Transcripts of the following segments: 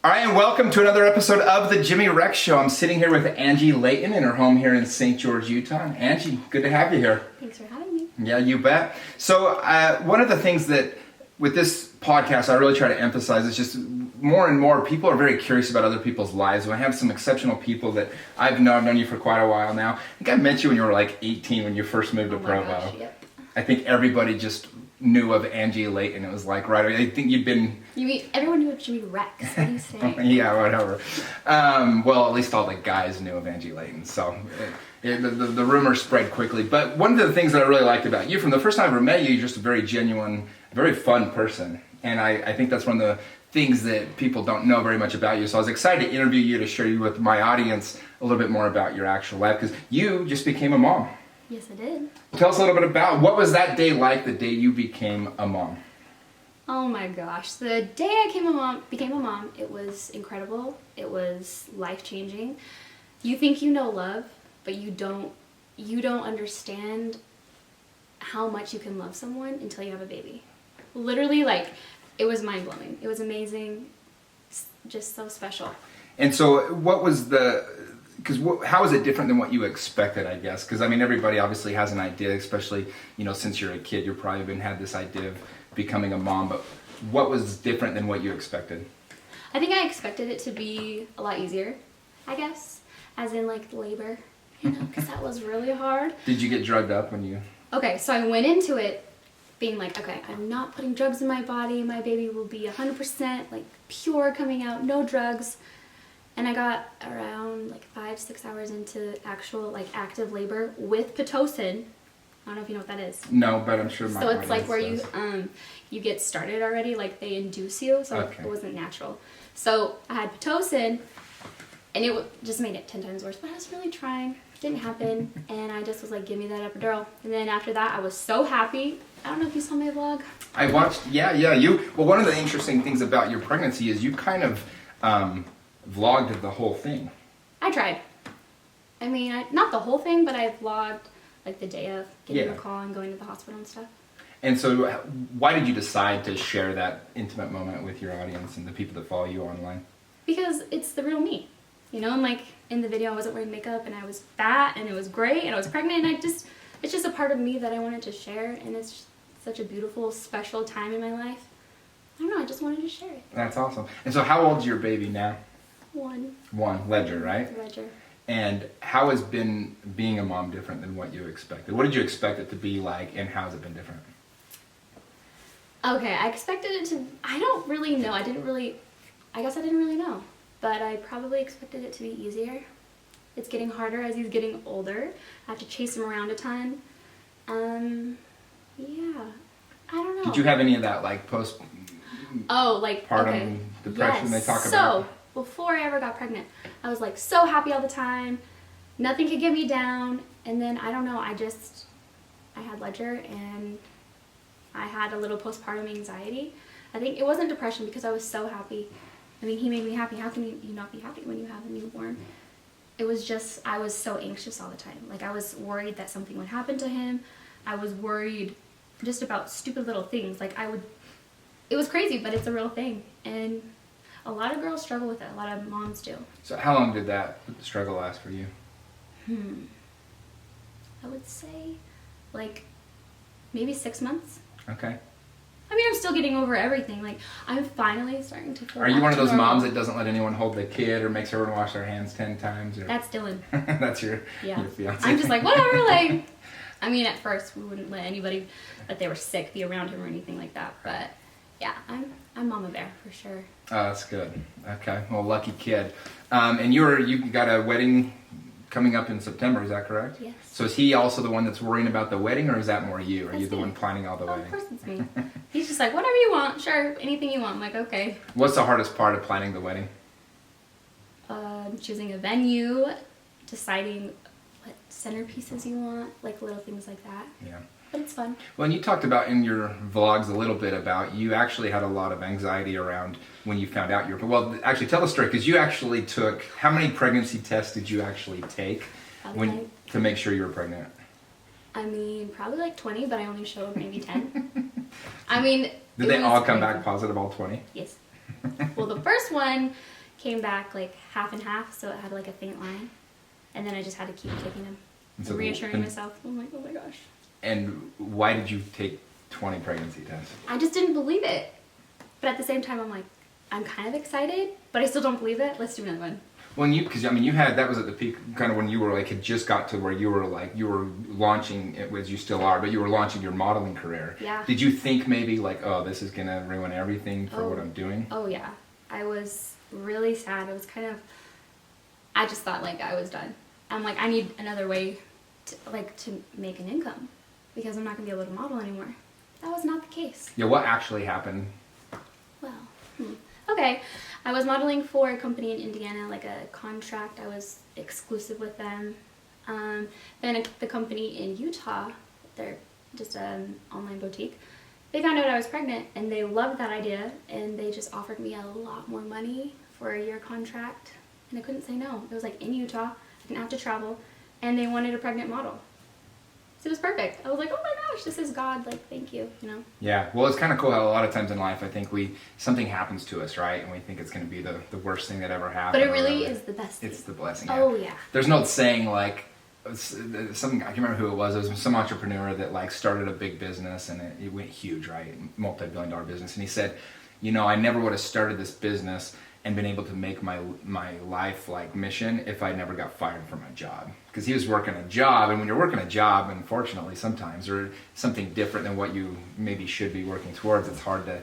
All right, and welcome to another episode of the Jimmy Rex Show. I'm sitting here with Angie Layton in her home here in St. George, Utah. Angie, good to have you here. Thanks for having me. Yeah, you bet. So one of the things that with this podcast I really try to emphasize is just more and more people are very curious about other people's lives. And I have some exceptional people that I've known you for quite a while now. I think I met you when you were like 18 when you first moved to Provo. Gosh, yep. I think everybody just knew of Angie Layton. It was like, right, I think you'd been... Everyone knew of Jimmy Rex. What are you saying? Yeah, whatever. Well, at least all the guys knew of Angie Layton, so the rumors spread quickly. But one of the things that I really liked about you, from the first time I ever met you, you're just a very genuine, very fun person. And I think that's one of the things that people don't know very much about you. So I was excited to interview you to share you with my audience a little bit more about your actual life, because you just became a mom. Yes, I did. Tell us a little bit about, what was that day like, the day you became a mom? Oh my gosh. The day I became a mom, it was incredible. It was life-changing. You think you know love, but you don't understand how much you can love someone until you have a baby. Literally, like, it was mind-blowing. It was amazing. Just so special. And so what was how is it different than what you expected, I guess? Because, I mean, everybody obviously has an idea, especially, since you're a kid, you've probably had this idea of becoming a mom, but what was different than what you expected? I think I expected it to be a lot easier, I guess, as in, like, labor, because that was really hard. Did you get drugged up when you... Okay, so I went into it being like, okay, I'm not putting drugs in my body, my baby will be 100%, like, pure coming out, no drugs. And I got around like 5-6 hours into actual like active labor with Pitocin. I don't know if you know what that is. No, but I'm sure my So it's like where you get started already, like they induce you, so okay. It wasn't natural. So I had Pitocin, and it just made it 10 times worse. But I was really trying. It didn't happen, and I just was like, give me that epidural. And then after that, I was so happy. I don't know if you saw my vlog. I watched. Yeah. Well, one of the interesting things about your pregnancy is you kind of vlogged the whole thing. I tried. I mean, not the whole thing, but I vlogged like the day of getting the call and going to the hospital and stuff. And so why did you decide to share that intimate moment with your audience and the people that follow you online? Because it's the real me, and like in the video I wasn't wearing makeup and I was fat and it was great and I was pregnant, and it's just a part of me that I wanted to share, and it's such a beautiful, special time in my life. I don't know, I just wanted to share it. That's awesome. And so how old is your baby now? One, Ledger, right? Ledger. And how has been being a mom different than what you expected? What did you expect it to be like, and how has it been different? Okay, I expected it to... I don't really know. I guess I didn't really know. But I probably expected it to be easier. It's getting harder as he's getting older. I have to chase him around a ton. Yeah. I don't know. Did you have any of that, like, postpartum depression they talk about? So, before I ever got pregnant, I was like so happy all the time. Nothing could get me down. And then, I don't know, I had Ledger, and I had a little postpartum anxiety. I think it wasn't depression because I was so happy. I mean, he made me happy. How can you not be happy when you have a newborn? It was just, I was so anxious all the time. Like, I was worried that something would happen to him. I was worried just about stupid little things. Like, it was crazy, but it's a real thing. And a lot of girls struggle with it. A lot of moms do. So how long did that struggle last for you? I would say, like, maybe 6 months. Okay. I mean, I'm still getting over everything. Like, I'm finally starting to feel... Are you one of those moms that doesn't let anyone hold the kid or makes everyone wash their hands 10 times? Or... That's Dylan. That's your fiance. I'm just like, whatever, like... I mean, at first, we wouldn't let anybody that they were sick be around him or anything like that. But, yeah, I'm Mama Bear, for sure. Oh, that's good. Okay. Well, lucky kid. And you got a wedding coming up in September, is that correct? Yes. So is he also the one that's worrying about the wedding, or is that more you? Are That's you the me. one planning all the wedding? Of course it's me. He's just like, whatever you want, sure, anything you want. I'm like, okay. What's the hardest part of planning the wedding? Choosing a venue, deciding what centerpieces you want, like little things like that. Yeah. But it's fun. Well, and you talked about in your vlogs a little bit about you actually had a lot of anxiety around when you found out you were... Well, actually, tell the story, because you actually took... How many pregnancy tests did you actually take to make sure you were pregnant? I mean, probably like 20, but I only showed maybe 10. I mean... Did they all come back positive, all 20? Yes. Well, the first one came back like half and half, so it had like a faint line. And then I just had to keep taking them. So reassuring myself. I'm like, oh my gosh. And why did you take 20 pregnancy tests? I just didn't believe it. But at the same time, I'm like, I'm kind of excited, but I still don't believe it. Let's do another one. Well, because I mean, you had, that was at the peak, kind of when you were like, had just got to where you were like, you were launching, as you still are, but you were launching your modeling career. Yeah. Did you think maybe like, oh, this is going to ruin everything for what I'm doing? Oh, yeah. I was really sad. It was kind of, I just thought like I was done. I'm like, I need another way to make an income because I'm not going to be able to model anymore. That was not the case. Yeah, what actually happened? Well, okay. I was modeling for a company in Indiana, like a contract. I was exclusive with them. Then the company in Utah, they're just an online boutique, they found out I was pregnant and they loved that idea and they just offered me a lot more money for a year contract and I couldn't say no. It was like in Utah, I didn't have to travel, and they wanted a pregnant model. So it was perfect. I was like, oh my gosh, this is God, like, thank you, you know? Yeah, well, it's kind of cool how a lot of times in life, I think something happens to us, right? And we think it's going to be the worst thing that ever happened. But it really is the best thing. It's the blessing. Oh, yeah. There's no saying, like, some, I can't remember who it was some entrepreneur that, like, started a big business, and it went huge, right? Multi-billion-dollar business. And he said, you know, I never would have started this business and been able to make my life like mission if I never got fired from my job. Because he was working a job, and when you're working a job, unfortunately sometimes, or something different than what you maybe should be working towards, it's hard to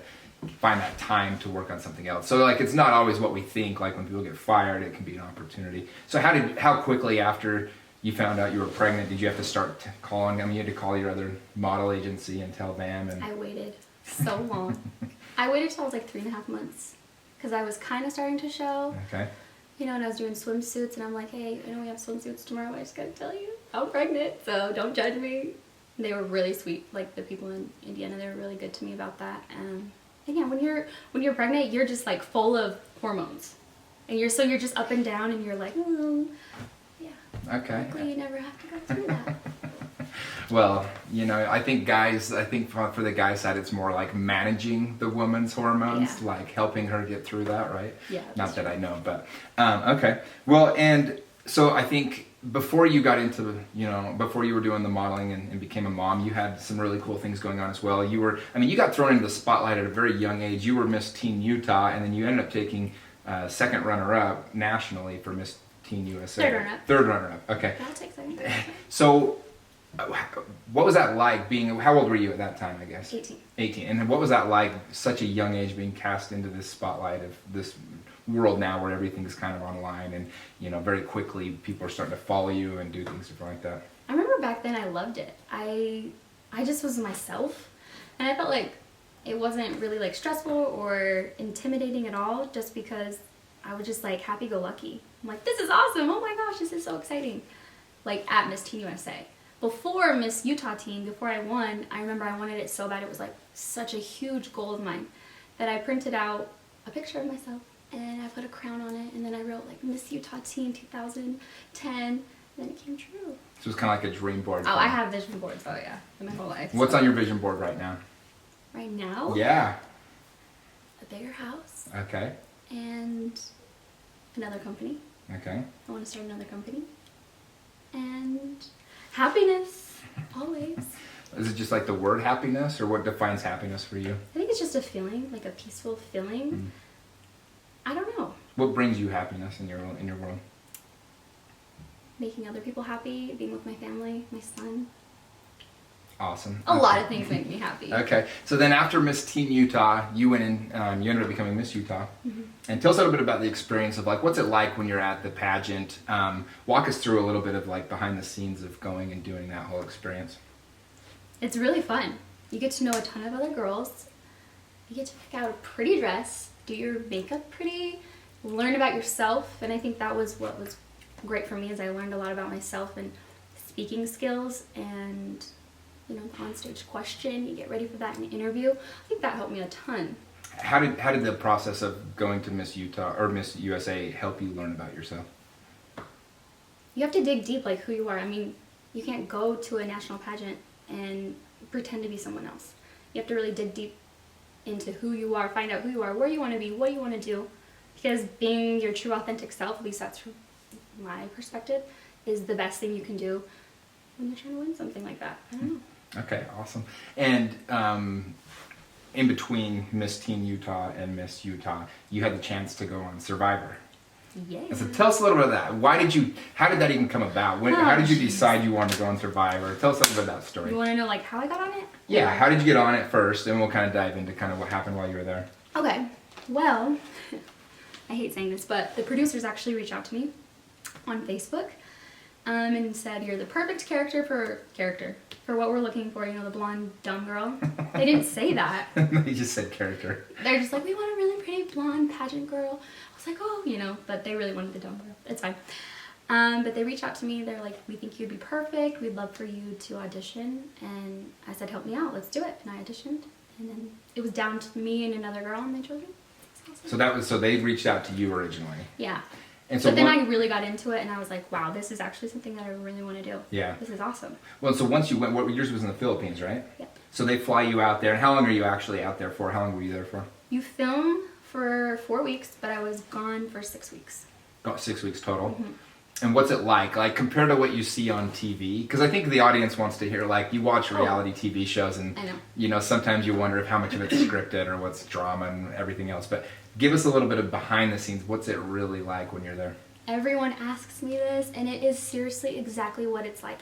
find that time to work on something else. So like, it's not always what we think. Like when people get fired, it can be an opportunity. So how quickly after you found out you were pregnant did you have to start calling? I mean, you had to call your other model agency and tell them. And I waited so long. I waited till I was like 3.5 months. Because I was kind of starting to show. Okay. You know, and I was doing swimsuits, and I'm like, hey, I know we have swimsuits tomorrow. I just gotta tell you, I'm pregnant, so don't judge me. And they were really sweet. Like the people in Indiana, they were really good to me about that. And yeah, when you're pregnant, you're just like full of hormones, and you're just up and down, and you're like, yeah. Okay. Hopefully, you never have to go through that. Well, you know, I think for the guy side, it's more like managing the woman's hormones, like helping her get through that, right? Yeah. Not that I know, but okay. Well, and so I think before you got into, you know, before you were doing the modeling and became a mom, you had some really cool things going on as well. You got thrown into the spotlight at a very young age. You were Miss Teen Utah, and then you ended up taking second runner-up nationally for Miss Teen USA. Third runner-up. Okay. I'll take second. So, what was that like being, how old were you at that time, I guess? 18. And what was that like, such a young age, being cast into this spotlight of this world now where everything's kind of online and, you know, very quickly people are starting to follow you and do things different like that? I remember back then I loved it. I just was myself, and I felt like it wasn't really like stressful or intimidating at all, just because I was just like happy-go-lucky. I'm like, this is awesome, oh my gosh, this is so exciting. Like at Miss Teen USA. Before Miss Utah Teen, before I won, I remember I wanted it so bad. It was like such a huge goal of mine that I printed out a picture of myself and I put a crown on it, and then I wrote like Miss Utah Teen 2010, and then it came true. So it's kind of like a dream board. Oh, I have vision boards, oh yeah, in my whole life. What's on your vision board right now? Right now? Yeah. A bigger house. Okay. And another company. Okay. I want to start another company. And happiness, always. Is it just like the word happiness, or what defines happiness for you? I think it's just a feeling, like a peaceful feeling. Mm. I don't know. What brings you happiness in your world? Making other people happy, being with my family, my son. Awesome. A lot of things make me happy. Okay, so then after Miss Teen Utah, you went in, you ended up becoming Miss Utah. Mm-hmm. And tell us a little bit about the experience of like, what's it like when you're at the pageant? Walk us through a little bit of like behind the scenes of going and doing that whole experience. It's really fun. You get to know a ton of other girls. You get to pick out a pretty dress, do your makeup pretty, learn about yourself, and I think that was what was great for me, is I learned a lot about myself and speaking skills, and you know, the on-stage question, you get ready for that in an interview. I think that helped me a ton. How did the process of going to Miss Utah or Miss USA help you learn about yourself? You have to dig deep, like who you are. I mean, you can't go to a national pageant and pretend to be someone else. You have to really dig deep into who you are, find out who you are, where you want to be, what you want to do. Because being your true authentic self, at least that's from my perspective, is the best thing you can do when you're trying to win something like that. I don't know. Okay, awesome. And in between Miss Teen Utah and Miss Utah, you had the chance to go on Survivor. Yeah. And so tell us a little bit of that. How did that even come about? How did you decide you wanted to go on Survivor? Tell us a little bit of that story. You want to know like how I got on it? Yeah, how did you get on it first? And we'll kind of dive into kind of what happened while you were there. Okay, well, I hate saying this, but the producers actually reached out to me on Facebook and said, you're the perfect character for what we're looking for, you know, the blonde, dumb girl. They didn't say that. They just said character. They're just like, we want a really pretty blonde pageant girl. I was like, oh, you know, but they really wanted the dumb girl. It's fine. But they reached out to me. They're like, we think you'd be perfect. We'd love for you to audition. And I said, help me out. Let's do it. And I auditioned. And then it was down to me and another girl, and they chose me. Awesome. So they reached out to you originally. Yeah. And so but then I really got into it, and I was like, wow, this is actually something that I really want to do. Yeah. This is awesome. Well, so once you went, yours was in the Philippines, right? Yeah. So they fly you out there. And how long are you actually out there for? How long were you there for? You film for 4 weeks, but I was gone for 6 weeks. About 6 weeks total. Mm-hmm. And what's it like compared to what you see on TV? Because I think the audience wants to hear, like, you watch reality TV shows, and I know. You know, sometimes you wonder if how much of it's scripted or what's drama and everything else. But give us a little bit of behind the scenes. What's it really like when you're there? Everyone asks me this, and it is seriously exactly what it's like.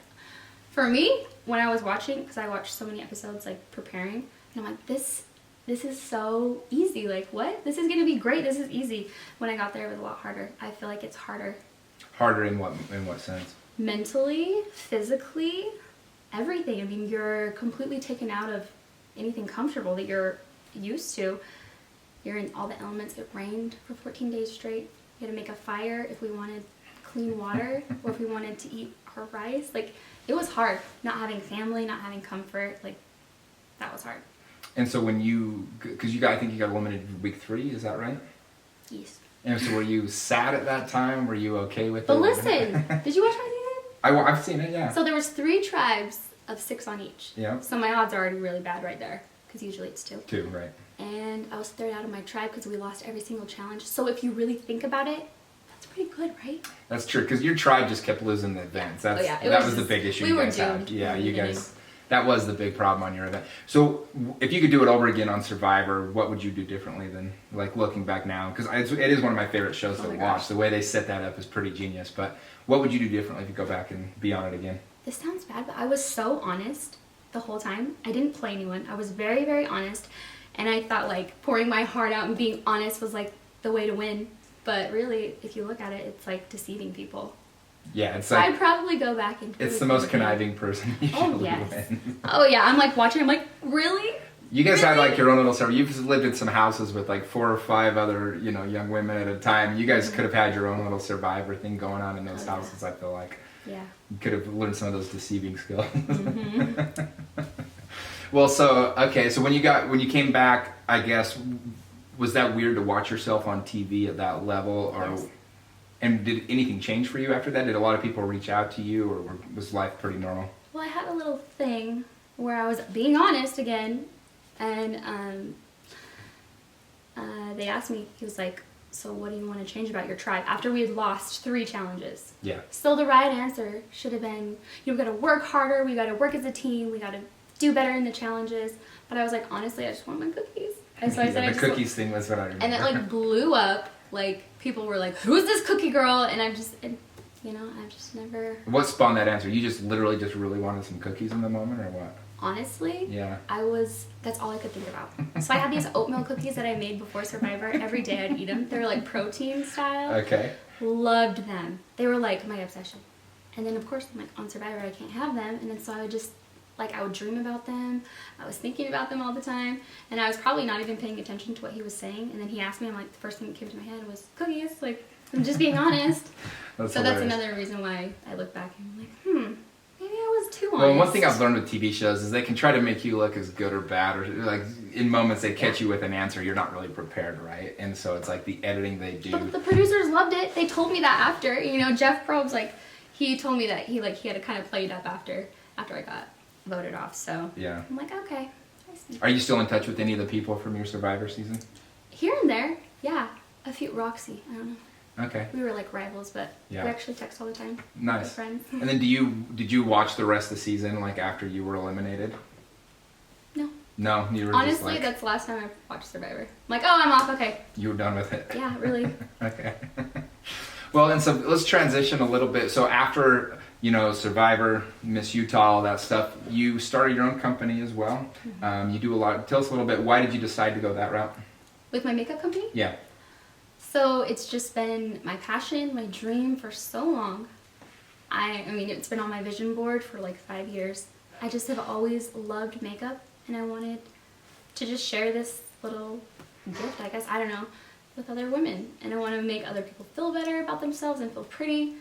For me, when I was watching, because I watched so many episodes, like, preparing, and I'm like, this is so easy. Like, what? This is going to be great. This is easy. When I got there, it was a lot harder. I feel like it's harder. Harder in what sense? Mentally, physically, everything. I mean, you're completely taken out of anything comfortable that you're used to. You're in all the elements. It rained for 14 days straight. We had to make a fire if we wanted clean water or if we wanted to eat our rice. Like, it was hard. Not having family, not having comfort. Like, that was hard. And so when I think you got eliminated week 3, is that right? Yes. And so were you sad at that time? Were you okay with it? But listen, did you watch my season? I've seen it, yeah. So there was 3 tribes of 6 on each. Yeah. So my odds are already really bad right there, because usually it's 2. 2, right. And I was 3rd out of my tribe because we lost every single challenge. So if you really think about it, that's pretty good, right? That's true, because your tribe just kept losing the events. That was the big issue you guys had. Yeah, you guys. That was the big problem on your event. So if you could do it over again on Survivor, what would you do differently than, like, looking back now? Because it is one of my favorite shows to watch. Gosh. The way they set that up is pretty genius. But what would you do differently if you go back and be on it again? This sounds bad, but I was so honest the whole time. I didn't play anyone. I was very, very honest. And I thought, like, pouring my heart out and being honest was, like, the way to win. But really, if you look at it, it's like deceiving people. Yeah, it's so like... I'd probably go back and... It's the most conniving person usually win. Oh, yeah. I'm, like, watching. I'm like, really? You guys had, like, your own little server. You've lived in some houses with, like, 4 or 5 other, you know, young women at a time. You guys could have had your own little Survivor thing going on in those houses, I feel like. Yeah. You could have learned some of those deceiving skills. Mm-hmm. Well, so when you came back, I guess, was that weird to watch yourself on TV at that level, or? Yes. And did anything change for you after that? Did a lot of people reach out to you, or was life pretty normal? Well, I had a little thing where I was being honest again, and they asked me, he was like, so what do you want to change about your tribe? After we had lost 3 challenges. Yeah. So the right answer should have been, we got to work harder, we got to work as a team, we got to do better in the challenges. But I was like, honestly, I just want my cookies. And so I said, the cookies thing was what I remember. And it, like, blew up. Like, people were like, who's this cookie girl? And I've just never... What spawned that answer? You just literally just really wanted some cookies in the moment, or what? Honestly, yeah. That's all I could think about. So I had these oatmeal cookies that I made before Survivor. Every day I'd eat them. They were like protein style. Okay. Loved them. They were like my obsession. And then of course, I'm like, on Survivor I can't have them. And then so I would just, like, I would dream about them. I was thinking about them all the time. And I was probably not even paying attention to what he was saying. And then he asked me, I'm like, the first thing that came to my head was cookies. Like, I'm just being honest. That's another reason why I look back and I'm like, maybe I was too honest. Well, one thing I've learned with TV shows is they can try to make you look as good or bad, or like in moments they catch you with an answer you're not really prepared, right? And so it's like the editing they do. But the producers loved it. They told me that after. You know, Jeff Probst, like, he told me that he had to kind of play it up after I got voted off. So yeah, I'm like, okay, all nice. Are you still in touch with any of the people from your Survivor season? Here and there, yeah. A few. Roxy, I don't know. Okay. We were like rivals, but Yeah. we actually text all the time. Nice. We're friends. And then did you watch the rest of the season, like, after you were eliminated? No. No, you were Honestly, just like... that's the last time I watched Survivor. I'm like, oh, I'm off, okay. You were done with it. Yeah, really. Okay. Well, and so let's transition a little bit. So after, you know, Survivor, Miss Utah, all that stuff, you started your own company as well. Mm-hmm. You do a lot. Tell us a little bit, why did you decide to go that route? With my makeup company? Yeah. So it's just been my passion, my dream for so long. I mean, it's been on my vision board for like 5 years. I just have always loved makeup, and I wanted to just share this little gift, I guess, I don't know, with other women. And I want to make other people feel better about themselves and feel pretty.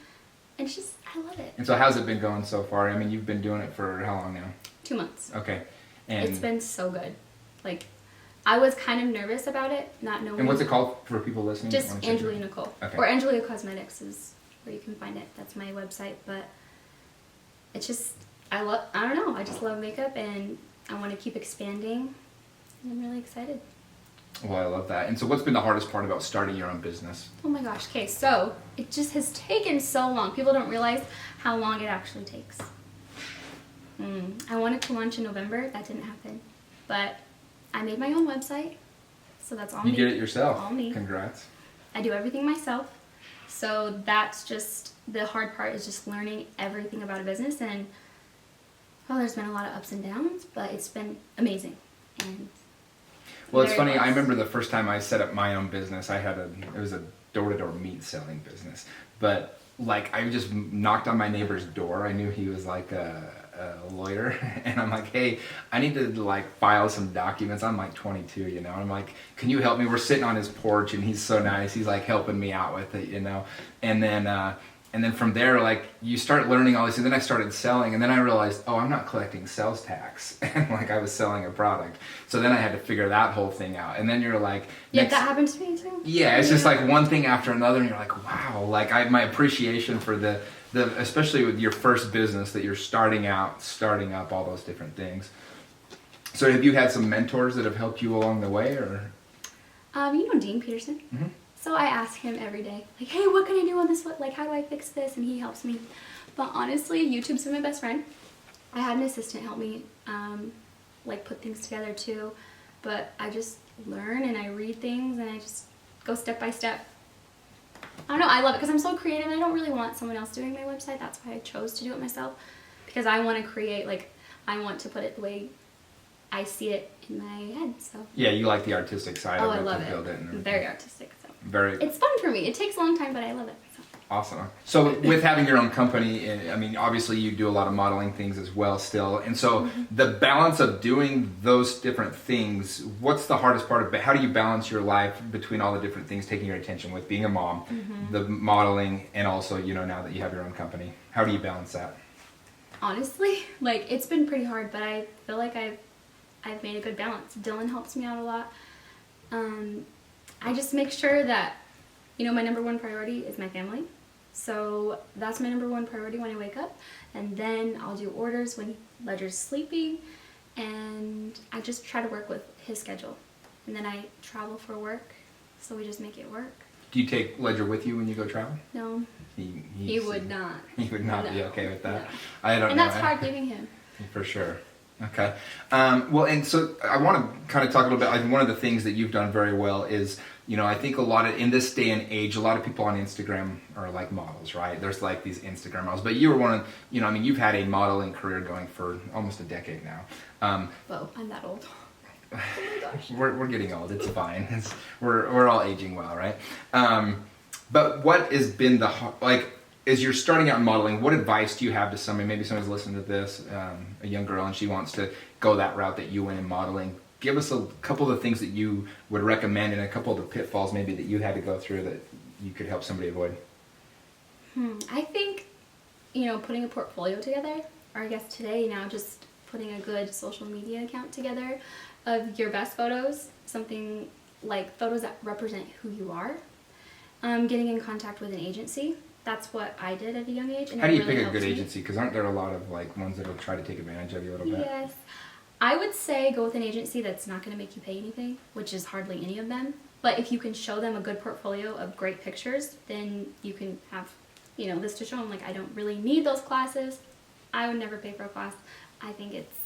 And it's just, I love it. And so how's it been going so far? I mean, you've been doing it for how long now? 2 months. Okay. And It's been so good. Like, I was kind of nervous about it, not knowing. And what's it called for people listening? Just Angie Nicole. Okay. Or Angie Cosmetics is where you can find it. That's my website. But it's just, I don't know, I just love makeup, and I want to keep expanding. And I'm really excited. Well, I love that. And so what's been the hardest part about starting your own business? Oh my gosh, okay, so it just has taken so long. People don't realize how long it actually takes. I wanted to launch in November. That didn't happen. But I made my own website, so that's all me. You did it yourself. All me. Congrats. I do everything myself. So that's just, the hard part is just learning everything about a business. And, well, there's been a lot of ups and downs, but it's been amazing. And well, it's very funny. I blessed. remember the first time I set up my own business, it was a door-to-door meat selling business. But, like, I just knocked on my neighbor's door. I knew he was like a lawyer, and I'm like, hey, I need to like file some documents. I'm like 22, you know. I'm like, can you help me? We're sitting on his porch, and he's so nice. He's like helping me out with it, you know. And then from there, like, you start learning all these things. Then I started selling, and then I realized, oh, I'm not collecting sales tax, and like I was selling a product. So then I had to figure that whole thing out. And then you're like, yeah, that happened to me too. yeah, it's just like one thing after another, and you're like, wow. Like my appreciation for the especially with your first business that you're starting up all those different things. So have you had some mentors that have helped you along the way, or? You know Dean Peterson? Mm-hmm. So I ask him every day, like, hey, what can I do on this? Like, how do I fix this? And he helps me. But honestly, YouTube's been my best friend. I had an assistant help me, like, put things together too. But I just learn, and I read things, and I just go step by step. I don't know, I love it because I'm so creative, and I don't really want someone else doing my website. That's why I chose to do it myself, because I want to create, like, I want to put it the way I see it in my head. So Yeah, you like the artistic side of it. I love to it. build it and everything. Very artistic. So Very it's fun for me. It takes a long time, but I love it. So. awesome. So with having your own company, I mean, obviously you do a lot of modeling things as well still. And so the balance of doing those different things, what's the hardest part of it? How do you balance your life between all the different things taking your attention with being a mom, the modeling, and also, you know, now that you have your own company? How do you balance that? Honestly, like, it's been pretty hard, but I feel like I've made a good balance. Dylan helps me out a lot. I just make sure that, you know, my number one priority is my family. So that's my number one priority when I wake up. And then I'll do orders when Ledger's sleeping. And I just try to work with his schedule. And then I travel for work, so we just make it work. Do you take Ledger with you when you go travel? No, he would not. He would not be No. okay with that. No. I don't And know. that's hard leaving him. For sure. Okay. Well, and so I want to kind of talk a little bit. Like, one of the things that you've done very well is, you know, I think a lot of, in this day and age, a lot of people on Instagram are like models, right? There's like these Instagram models. But you were one of, you know, I mean, you've had a modeling career going for almost a decade now. Whoa, I'm that old. Oh my gosh. We're getting old. It's fine. We're all aging well, right? But what has been as you're starting out in modeling, what advice do you have to somebody? Maybe somebody's listening to this, a young girl, and she wants to go that route that you went in modeling. Give us a couple of the things that you would recommend, and a couple of the pitfalls maybe that you had to go through that you could help somebody avoid. I think, you know, putting a portfolio together, or I guess today now just putting a good social media account together of your best photos, something like photos that represent who you are. Getting in contact with an agency. That's what I did at a young age. And How do you really pick a good helped me. agency? Because aren't there a lot of like ones that will try to take advantage of you a little bit? Yes. I would say go with an agency that's not going to make you pay anything, which is hardly any of them. But if you can show them a good portfolio of great pictures, then you can have, this to show them, like, I don't really need those classes. I would never pay for a class. I think it's,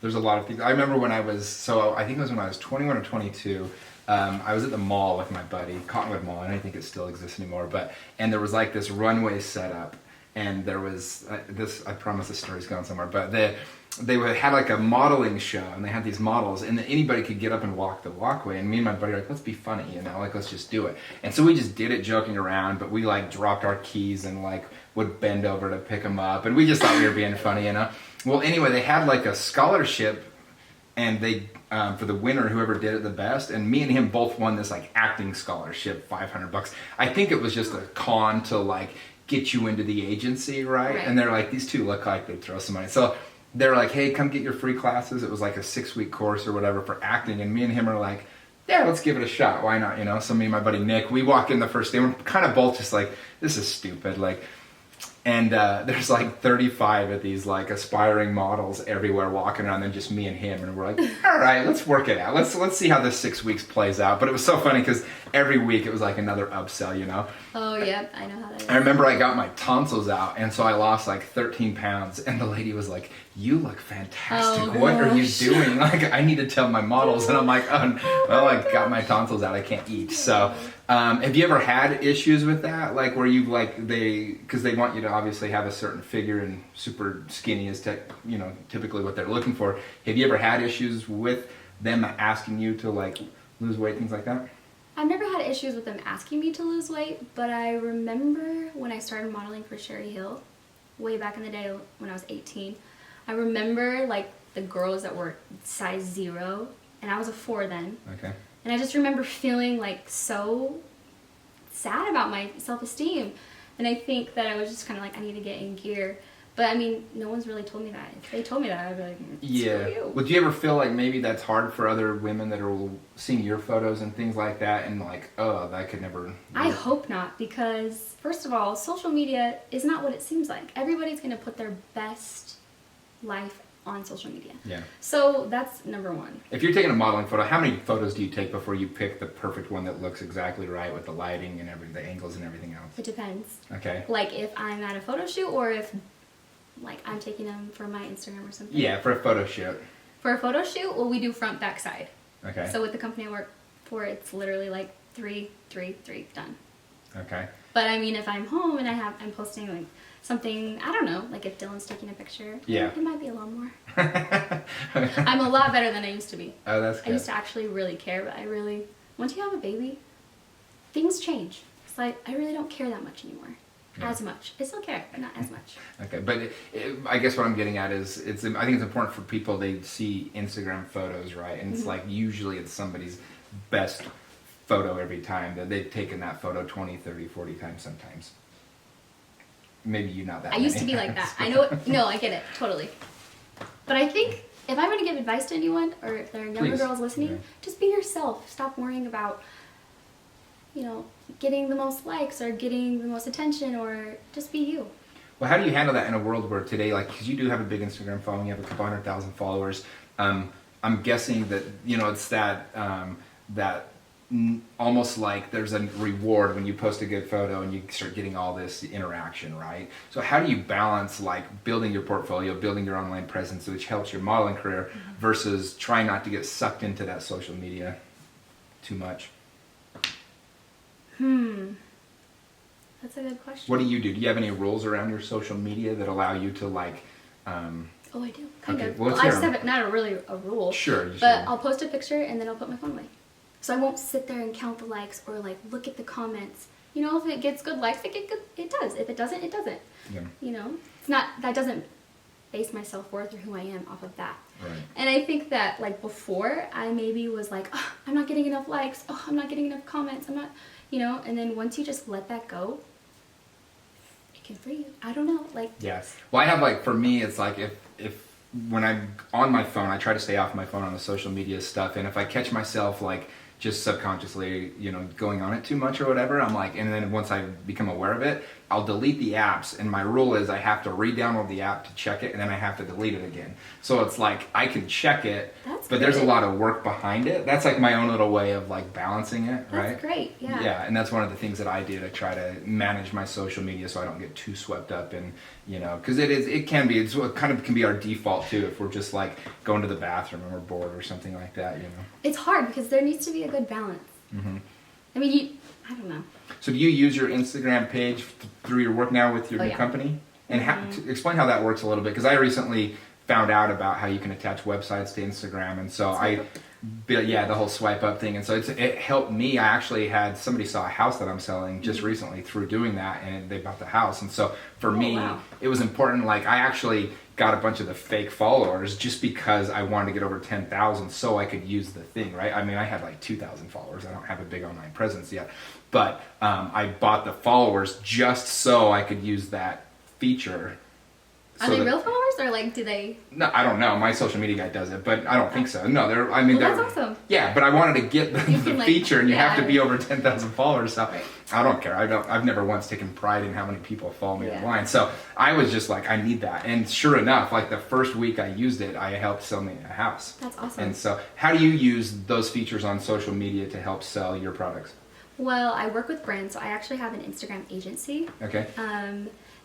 There's a lot of things. I remember when I think it was when I was 21 or 22, I was at the mall with my buddy, Cottonwood Mall, and I think it still exists anymore, and there was like this runway set up, and there was, I promise the story's going somewhere, but they had like a modeling show, and they had these models, and then anybody could get up and walk the walkway, and me and my buddy were like, let's be funny, like, let's just do it. And so we just did it joking around, but we like dropped our keys and like would bend over to pick them up, and we just thought we were being funny, Well, anyway, they had like a scholarship, and they, for the winner, whoever did it the best, and me and him both won this like acting scholarship, $500. I think it was just a con to like get you into the agency, right? And they're like, these two look like they'd throw some money. So they're like, hey, come get your free classes. It was like a 6-week course or whatever for acting, and me and him are like, yeah, let's give it a shot. Why not? So me and my buddy Nick, we walk in the first day, we're kind of both just like, this is stupid, like. And there's like 35 of these like aspiring models everywhere walking around, and just me and him, and we're like, all right, let's work it out. Let's see how this 6 weeks plays out. But it was so funny because every week it was like another upsell, Oh, yeah, I know how that is. I remember I got my tonsils out, and so I lost like 13 pounds, and the lady was like, you look fantastic. What are you doing? Like, I need to tell my models. And I'm like, oh, well, I got my tonsils out. I can't eat. So have you ever had issues with that? Like, where you like, because they want you to obviously have a certain figure, and super skinny is typically what they're looking for. Have you ever had issues with them asking you to like lose weight, things like that? I've never had issues with them asking me to lose weight, but I remember when I started modeling for Sherry Hill, way back in the day when I was 18, I remember like the girls that were size 0, and I was a 4 then. Okay. And I just remember feeling like so sad about my self-esteem. And I think that I was just kind of like, I need to get in gear. But I mean, no one's really told me that. If they told me that, I'd be like, yeah. You. Would you ever feel like maybe that's hard for other women that are seeing your photos and things like that, and like, oh, that could never... I hope not, because first of all, social media is not what it seems like. Everybody's going to put their best life on social media. Yeah. So that's number one. If you're taking a modeling photo, how many photos do you take before you pick the perfect one that looks exactly right with the lighting and the angles and everything else? It depends. Okay. Like if I'm at a photo shoot, or if like I'm taking them for my Instagram or something. Yeah, for a photo shoot. For a photo shoot, well, we do front, back, side. Okay. So with the company I work for, it's literally like 3, 3, 3, done. Okay. But I mean, if I'm home and I'm posting like something, I don't know, like if Dylan's taking a picture, yeah, it might be a lot more. I'm a lot better than I used to be. Oh, that's good. I used to actually really care, but once you have a baby, things change. It's like, I really don't care that much anymore. Yeah. As much. I still care, but not as much. Okay, but I guess what I'm getting at is, I think it's important for people, they see Instagram photos, right? And it's like, usually it's somebody's best photo every time, that they've taken that photo 20, 30, 40 times sometimes. Maybe you not that I used to be like that. I know it. No, I get it. Totally. But I think if I'm going to give advice to anyone, or if there are younger girls listening, just be yourself. Stop worrying about, getting the most likes or getting the most attention, or just be you. Well, how do you handle that in a world where today, like, because you do have a big Instagram following, you have a couple 100,000 followers. I'm guessing that, it's that almost like there's a reward when you post a good photo and you start getting all this interaction, right? So how do you balance like building your portfolio, building your online presence, which helps your modeling career, versus trying not to get sucked into that social media too much? That's a good question. What do you do? Do you have any rules around your social media that allow you to like... Oh, I do. Kind of. Well, I just have not really a rule. Sure. But I'll post a picture and then I'll put my phone away. So I won't sit there and count the likes or like look at the comments. If it gets good likes, it does. If it doesn't, it doesn't. Yeah. It's not, that doesn't base my self-worth or who I am off of that. Right. And I think that like before, I maybe was like, oh, I'm not getting enough likes. Oh, I'm not getting enough comments. I'm not, and then once you just let that go, it can free you. I don't know. Like. Yes. Well, I have like, for me, it's like if when I'm on my phone, I try to stay off my phone on the social media stuff. And if I catch myself like just subconsciously, going on it too much or whatever. I'm like, and then once I become aware of it, I'll delete the apps, and my rule is I have to re-download the app to check it, and then I have to delete it again. So it's like I can check it, but there's a lot of work behind it. That's like my own little way of like balancing it, right? That's great, yeah. Yeah, and that's one of the things that I do to try to manage my social media so I don't get too swept up in, because it can be our default too if we're just like going to the bathroom and we're bored or something like that, It's hard because there needs to be a good balance. Mm-hmm. I mean, I don't know. So do you use your Instagram page through your work now with your new company? And explain how that works a little bit, because I recently found out about how you can attach websites to Instagram, and so the whole swipe up thing, and so it helped me. I actually had somebody saw a house that I'm selling just recently through doing that, and they bought the house, and so for me, it was important. Like I actually got a bunch of the fake followers just because I wanted to get over 10,000 so I could use the thing, right? I mean, I had like 2,000 followers. I don't have a big online presence yet, but I bought the followers just so I could use that feature. Are they real followers, or like do they? No, I don't know. My social media guy does it, but I don't think so. No, they're. That's awesome. Yeah, but I wanted to get the feature, and you have to be over 10,000 followers. So right. I don't care. I've never once taken pride in how many people follow me online. So I was just like, I need that. And sure enough, like the first week I used it, I helped sell me a house. That's awesome. And so, how do you use those features on social media to help sell your products? Well, I work with brands, so I actually have an Instagram agency. Okay.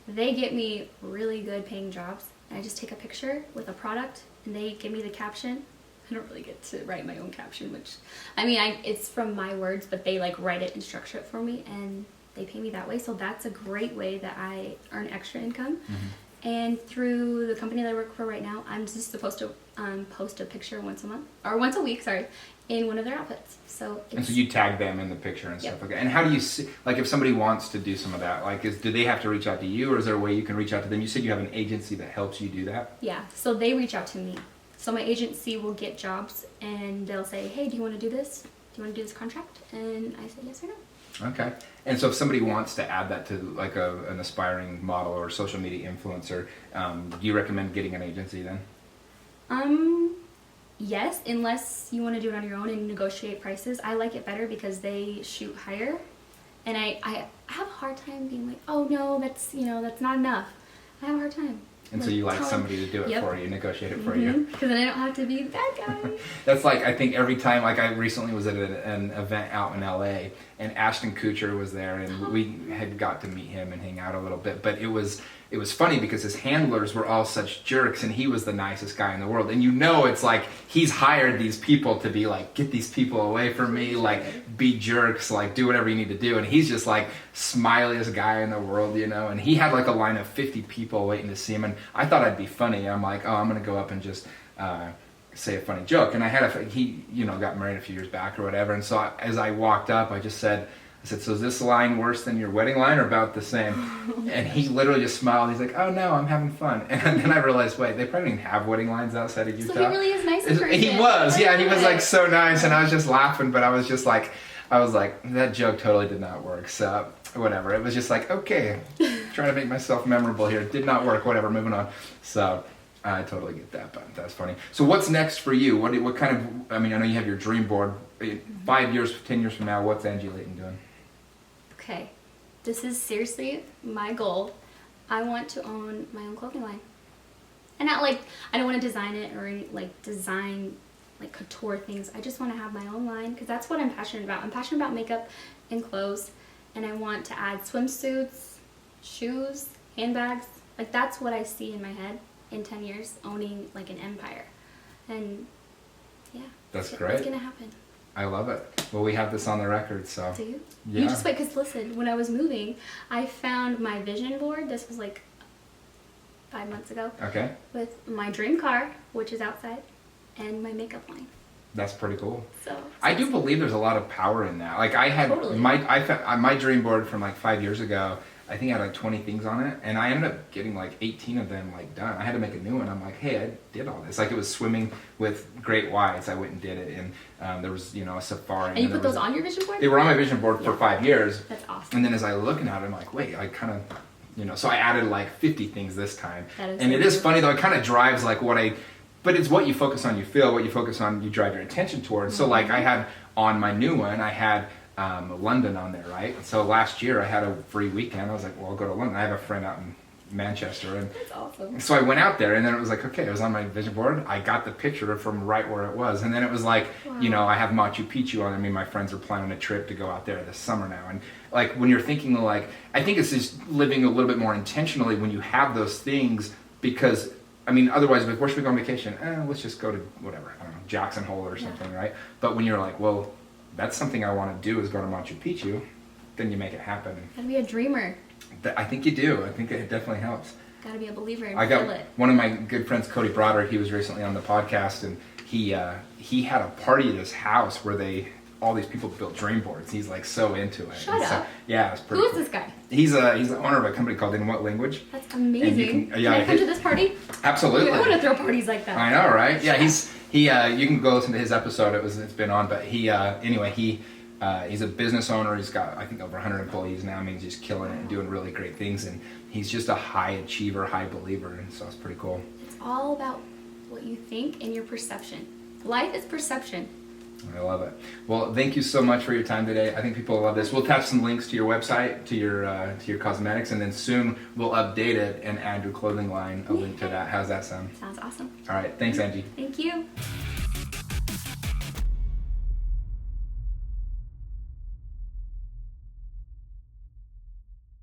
They get me really good paying jobs. I just take a picture with a product, and they give me the caption. I don't really get to write my own caption, which, it's from my words, but they like write it and structure it for me, and they pay me that way. So that's a great way that I earn extra income. Mm-hmm. And through the company that I work for right now, I'm just supposed to post a picture once a week, in one of their outfits. So you tag them in the picture and stuff like that. And how do you see, like if somebody wants to do some of that, like do they have to reach out to you, or is there a way you can reach out to them? You said you have an agency that helps you do that? Yeah, so they reach out to me. So my agency will get jobs, and they'll say, hey, do you want to do this? Do you want to do this contract? And I say yes or no. Okay. And so if somebody wants to add that to like an aspiring model or social media influencer, do you recommend getting an agency then? Yes, unless you want to do it on your own and negotiate prices. I like it better because they shoot higher, and I have a hard time being like, oh no, that's not enough. I have a hard time. And so you like somebody to do it for you, negotiate it for you. Because then I don't have to be that guy. That's like, I think every time, like I recently was at an event out in LA, and Ashton Kutcher was there, and we had got to meet him and hang out a little bit, but it was funny because his handlers were all such jerks, and he was the nicest guy in the world. And it's like he's hired these people to be like, get these people away from me, like be jerks, like do whatever you need to do. And he's just like smiliest guy in the world, and he had like a line of 50 people waiting to see him. And I thought I'd be funny. I'm like, oh, I'm going to go up and just say a funny joke. And he got married a few years back or whatever. And so as I walked up, I said, so is this line worse than your wedding line or about the same? And he literally just smiled. He's like, oh no, I'm having fun. And then I realized, wait, they probably didn't have wedding lines outside of Utah. So he really is nice in person. He was, yeah. He was like so nice, and I was just laughing, but I was like, that joke totally did not work. So whatever. It was just like, okay, trying to make myself memorable here. It did not work. Whatever, moving on. So I totally get that, but that's funny. So what's next for you? What kind of, I know you have your dream board. 5 years, 10 years from now, what's Angie Layton doing? Okay, this is seriously my goal. I want to own my own clothing line. And not like, I don't want to design it or design couture things. I just want to have my own line because that's what I'm passionate about. I'm passionate about makeup and clothes, and I want to add swimsuits, shoes, handbags. That's what I see in my head in 10 years, owning an empire. And yeah, that's great. It's going to happen. I love it. Well, we have this on the record, so. Do you? Yeah. You just wait, because listen, when I was moving, I found my vision board. This was 5 months ago. Okay. With my dream car, which is outside, and my makeup line. That's pretty cool. So I do believe there's a lot of power in that. I had my dream board from 5 years ago. I think I had 20 things on it, and I ended up getting 18 of them done. I had to make a new one. I'm like, hey, I did all this. It was swimming with great whites. I went and did it, and there was a safari. And you put those on your vision board? They were on my vision board for 5 years. That's awesome. And then as I was looking at it, I'm like, wait, I kind of, so I added 50 things this time. That is and it is funny though. It kind of drives what I. But it's what you focus on, you feel. What you focus on, you drive your attention towards. Mm-hmm. So I had on my new one, I had London on there, right? So last year I had a free weekend. I was like, well, I'll go to London. I have a friend out in Manchester, and That's awesome. so I went out there, and then it was like, okay, it was on my vision board. I got the picture from right where it was, and then it was like, you know, I have Machu Picchu on. I mean, my friends are planning a trip to go out there this summer now, and like when you're thinking like, I think it's just living a little bit more intentionally when you have those things, because I mean, otherwise, like, where should we go on vacation? Let's just go to whatever, I don't know, Jackson Hole or something, right? But when you're like, well, that's something I want to do is go to Machu Picchu, then you make it happen. Gotta be a dreamer. I think you do. I think it definitely helps. Gotta be a believer and I feel got it. one of my good friends, Cody Broderick. He was recently on the podcast, and he had a party at his house where all these people built dream boards. He's like so into it. Shut up. Yeah, it's pretty. Who is cool. this guy? He's the owner of a company called In What Language. That's amazing. Can I come to this party? Absolutely. I want to throw parties like that. I know, right? Yeah, you can go listen to his episode. It's been on, but he's a business owner. He's got, I think, over 100 employees now. I mean, he's just killing it and doing really great things. And he's just a high achiever, high believer. And so it's pretty cool. It's all about what you think and your perception. Life is perception. I love it. Well, thank you so much for your time today. I think people will love this. We'll attach some links to your website, to your cosmetics, and then soon we'll update it and add your clothing line a link to that. How's that sound? Sounds awesome. All right. Thanks, Angie. Thank you.